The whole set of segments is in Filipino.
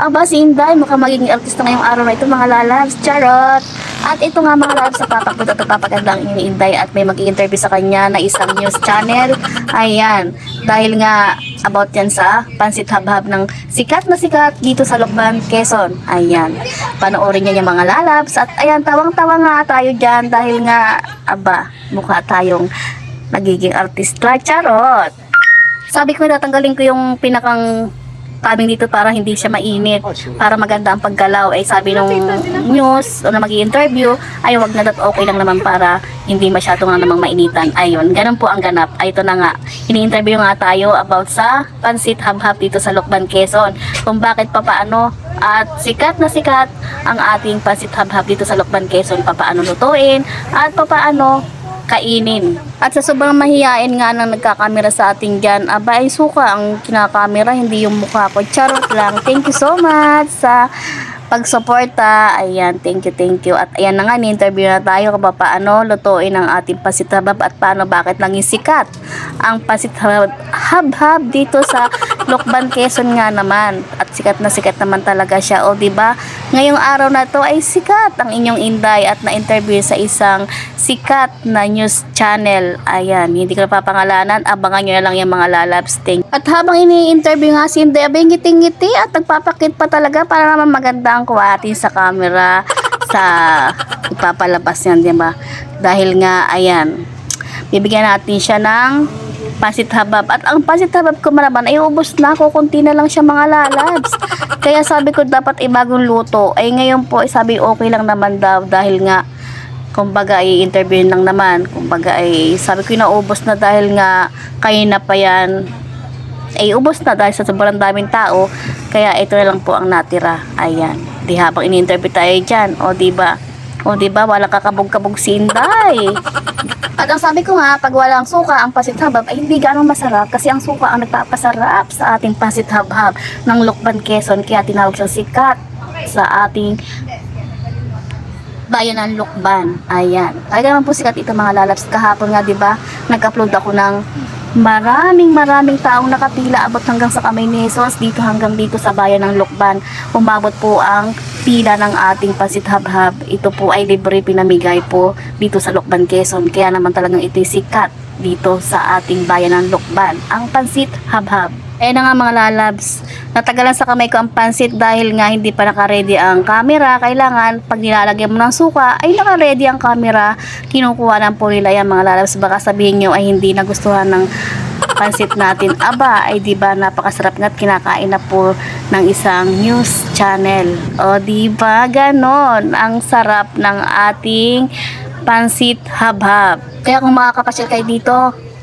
Aba, si Inday, mukhang magiging artista ngayong araw na ito, mga lalabs. Charot! At ito nga mga lalabs, sa papakot at papagandang ni Inday at may mag-i-interview sa kanya na isang news channel. Ayan, dahil nga about yan sa Pansit Habhab ng sikat na sikat dito sa Lucban, Quezon. Ayan, panoorin niya yung mga lalabs. At ayan, tawang-tawa nga tayo dyan dahil nga, aba, mukha tayong nagiging artista. Charot! Sabi ko, tatanggalin ko yung pinakang kaming dito para hindi siya mainit, para maganda ang paggalaw. Eh sabi nung news o na mag-i-interview, ay wag na, okay lang naman para hindi masyado nga namang mainitan. Ayun, ganun po ang ganap. Ay ito na nga, ini-interview nga tayo about sa Pansit Habhab dito sa Lucban, Quezon, kung bakit papaano at sikat na sikat ang ating Pansit Habhab dito sa Lucban, Quezon, papaano lutuin at papaano kainin. At sa sobrang mahiyain nga nang nagkakamera sa atin dyan, aba ay suka ang kinakamera, hindi yung mukha ko. Charot lang. Thank you so much sa pagsuporta. Ayan, thank you. At ayan na nga, ni-interview na tayo kung paano lutuin ang ating Pansit Habhab at paano, bakit naging sikat ang Pansit Habhab dito sa Lucban, Quezon nga naman. At sikat naman talaga siya. O diba, ngayong araw na to ay sikat ang inyong Inday at na-interview sa isang sikat na news channel. Ayan, hindi ko napapangalanan. Abangan nyo na lang yung mga lalabs. At habang ini-interview nga si Inday, abay ngiti-ngiti at nagpapakit pa talaga para naman maganda ang quality sa camera sa ipapalabas yan, diba? Dahil nga, ayan, bibigyan natin siya ng Pansit Habhab. At ang Pansit Habhab ko malaman ay ubos na, kukunti na lang siya mga lalabs. Kaya sabi ko dapat ibagong luto. Ay ngayon po, sabi okay lang naman daw dahil nga kumbaga ay interview lang naman. Kumbaga ay sabi ko naubos na dahil nga kayo na pa yan. Ay ubos na dahil sa sobrang daming tao. Kaya ito na lang po ang natira. Ayan. Di habang ini-interview tayo dyan. O diba? O diba? Walang kakabog-kabog si Inday. At ang sabi ko nga, pag walang suka ang Pansit Habhab ay hindi ganong masarap kasi ang suka ang nagpapasarap sa ating Pansit Habhab ng Lucban, Quezon. Kaya tinawag siyang sikat sa ating bayan ng Lucban. Ayan. Kaya naman po sikat ito mga lalabs. Kahapon nga, diba, nag-upload ako ng maraming taong nakapila abot hanggang sa Kamay ni Jesus dito hanggang dito sa bayan ng Lucban. Umabot po ang pila ng ating Pansit Habhab. Ito po ay libre pinamigay po dito sa Lucban, Quezon. Kaya naman talagang ito'y sikat dito sa ating bayan ng Lucban, ang Pansit Habhab. Eh na nga mga lalabs, natagalan sa kamay ko ang pansit dahil nga hindi pa naka-ready ang camera. Kailangan pag nilalagyan mo ng suka ay naka-ready ang camera. Kinukuha ng po nila yan mga lalabs. Baka sabihin nyo ay hindi nagustuhan ng pansit natin. Aba, ay diba napakasarap nga't kinakain na po ng isang news channel. O diba ganon ang sarap ng ating Pansit Habhab. Kaya kung makakapasyal kayo dito,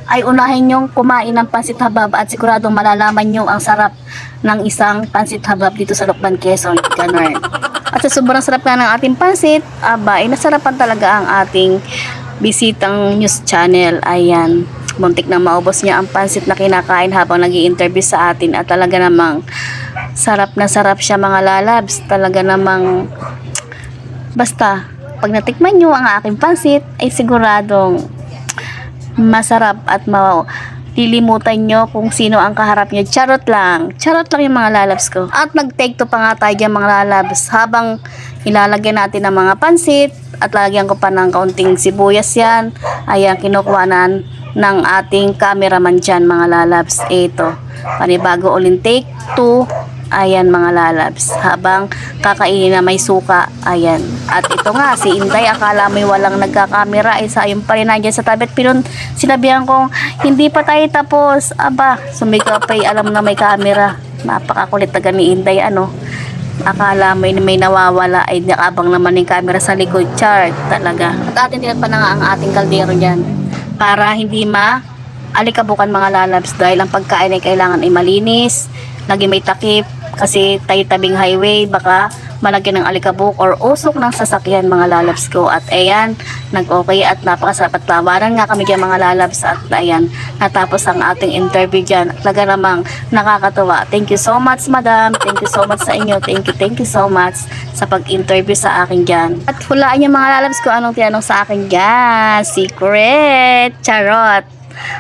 ay unahin nyong kumain ng Pansit Habhab at siguradong malalaman nyo ang sarap ng isang Pansit Habhab dito sa Lucban, Quezon. Ganon. At sa sobrang sarap nga ng ating pansit, aba, ay nasarapan talaga ang ating bisitang news channel. Ayan, muntik na maubos niya ang pansit na kinakain habang nag-i-interview sa atin. At talaga namang sarap na sarap siya mga lalabs. Talaga namang basta, pag natikman nyo ang aking pansit, ay siguradong masarap at lilimutan nyo kung sino ang kaharap nyo. Charot lang yung mga lalabs ko. At nag-take to pa nga tayo dyan mga lalabs habang ilalagyan natin ng mga pansit at lagyan ko pa ng kaunting sibuyas yan. Ayan, kinukuhanan ng ating cameraman dyan mga lalabs. Ito, panibago ulit take 2. Ayan mga lalabs, habang kakainin na may suka. Ayan. At ito nga, si Inday, akala mo'y walang nagkakamera, isa yung pa rin nandiyan sa tabi. Pero sinabihan kong, hindi pa tayo tapos. Aba, sumika pa'y alam na may camera. Napakakulit taga ni Inday, ano. Akala mo'y may nawawala, ay nakabang naman yung camera sa likod. Chart, talaga. At atin tinagpan na nga ang ating kaldero dyan para hindi alikabukan mga lalabs dahil ang pagkain ay kailangan ay malinis, lagi may takip kasi tayo tabing highway, baka malagyan ng alikabok or usok ng sasakyan mga lalabs ko. At ayan, nag-okay at napakasarap at tawaran nga kami dyan mga lalabs. At ayan, natapos ang ating interview dyan. Talaga namang nakakatuwa. Thank you so much madam, thank you so much sa inyo, thank you so much sa pag-interview sa akin dyan. At hulaan yung mga lalabs ko anong tinanong sa akin dyan. Secret! Charot!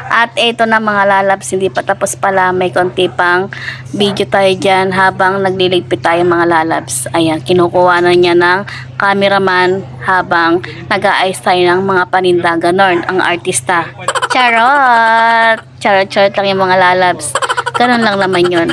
At ito na mga lalabs, hindi pa tapos pala. May konti pang video tayo dyan habang nagliligpit tayo mga lalabs. Ayan, kinukuha na niya ng cameraman habang nag-aayos tayo ng mga paninda. Ganon, ang artista. Charot! Charot lang yung mga lalabs. Ganon lang naman yun.